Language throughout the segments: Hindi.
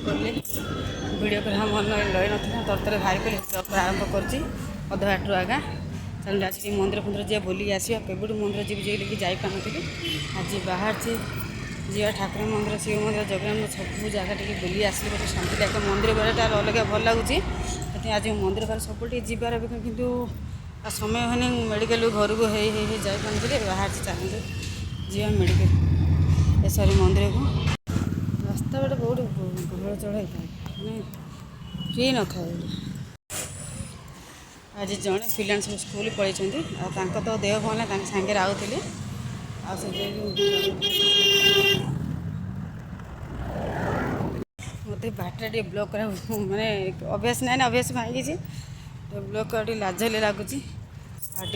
कले वीडियो कर मन लय ना तरतर बाहर कले ब्लॉग आरंभ कर अध बाटू आगा चल आज मंदिर फंदिर जी बुलिक आसा केबू मंदिर जी लेकिन जापारी आज बाहर जी ठाकुर मंदिर शिव मंदिर जगन्नाथ सब जगह टे बुली आसली गोटे शांतिदायक मंदिर बेलाटा अलग भल लगुच आज मंदिर बार सब जीवार कि समय होने मेडिकल घर को जापारे बाहर चलते जी मेडिकल सरी मंदिर को रास्ता बाटे बहुत गहल चढ़ होता है फ्री न था आज जड़े पिला सब स्कूल पलैं तो देह भल ना सांगे आउे मत बाटा टे ब्लॉक कर मानने अभ्यास ना अभ्यास भांगी तो ब्लॉक कर लाज लगुच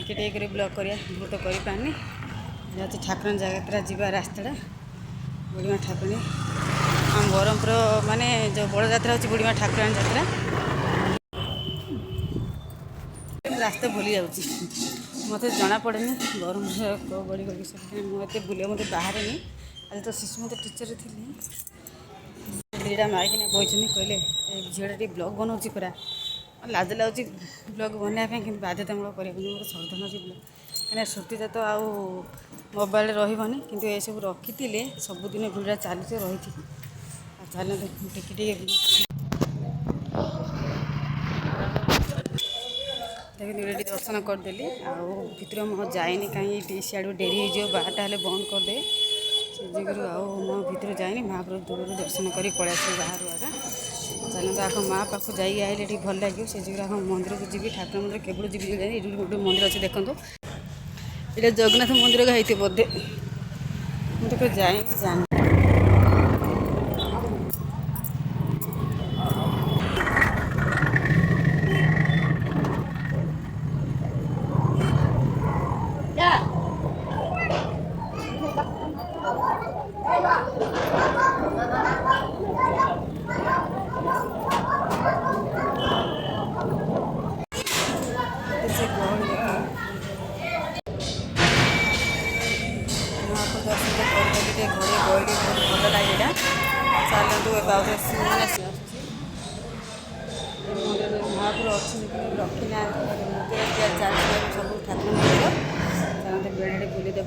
टे ब्लॉक कर तो करपारनी जहाँ ठाकुर जगह जा रास्ता बुढ़ीमा ठाकुराणी आम ब्रह्मपुर माने जो बड़ जात्रा होची बुढ़ीमा ठाकुराणी जात्रा रास्ता भूली जाऊँगी मत जना पड़े ब्रह्मपुर बड़ी गली सब मत बुले मत बाहर नहीं आज तो शिशु मत टीचर थी दीटा मारिकिना बोनी कहले झीटा टे ब्लॉग बनाऊँगी पूरा लाज लगुच ब्लॉग बनवाई कि बाध्यतामूलक कर मोर सर्धन अच्छी ब्लॉग कहीं श्रुतिजा तो आउ मोबाइल रही कि ये सब रखी सबुदिन भिड़ा चलते रही चल टे देखिए दर्शन करदेली आर मो जाए कहीं सियाड़ डेरी हो बारटा हेल्ले बंद करदे से जगह मो भर जाए महाप्रभु दूर दर्शन कर पलि आस बाहर आगा चलते आख माँ पाख जाइए भल लगे से जगह मंदिर को जी ठाकुर मंदिर केवल जी ये गोटे मंदिर अच्छे देखो ये जगन्नाथ मंदिर का होती बोधे मुझे जाए जान घरे गहली बहुत भल लगे चलतु मैंने महापुर अच्छी रखी ना चलते सब ठाकुर मंदिर चलते बेड़े बुलीदे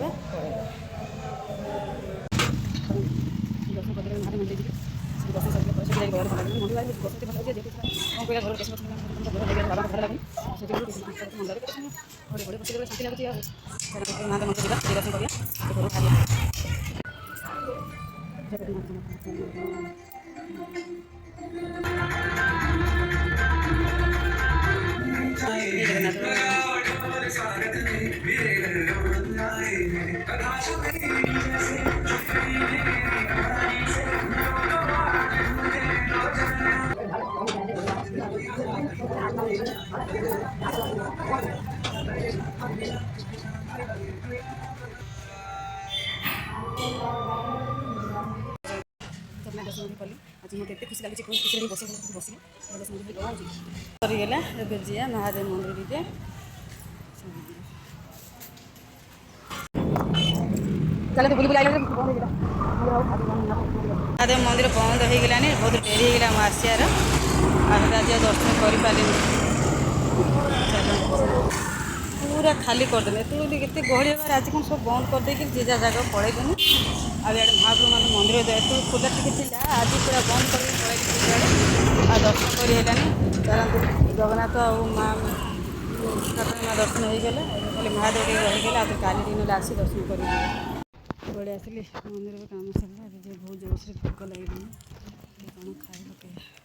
कली आज मत खुशी लगे किसी बस सरीगला जीवा महादेव मंदिर टे चलते बुली बुला महादेव मंदिर बंद हो गलानी बहुत डेरी होगा आसार आज दर्शन कर पूरा खाली करदे एत गहली आज कौन सब बंद करदे जे जगह पलैदेनी आड़े महाप्रभु मान मंदिर तो खोला टी आज पूरा बंद कर पलैली दर्शन करनी चलते जगन्नाथ आ माँ ठाकुर माँ दर्शन हो गला खाली महादेव रहीगला आज काली दिन आसी दर्शन कर बड़े आसली मंदिर काम सरला बहुत जोर से भोक लगे कौन खाए पकड़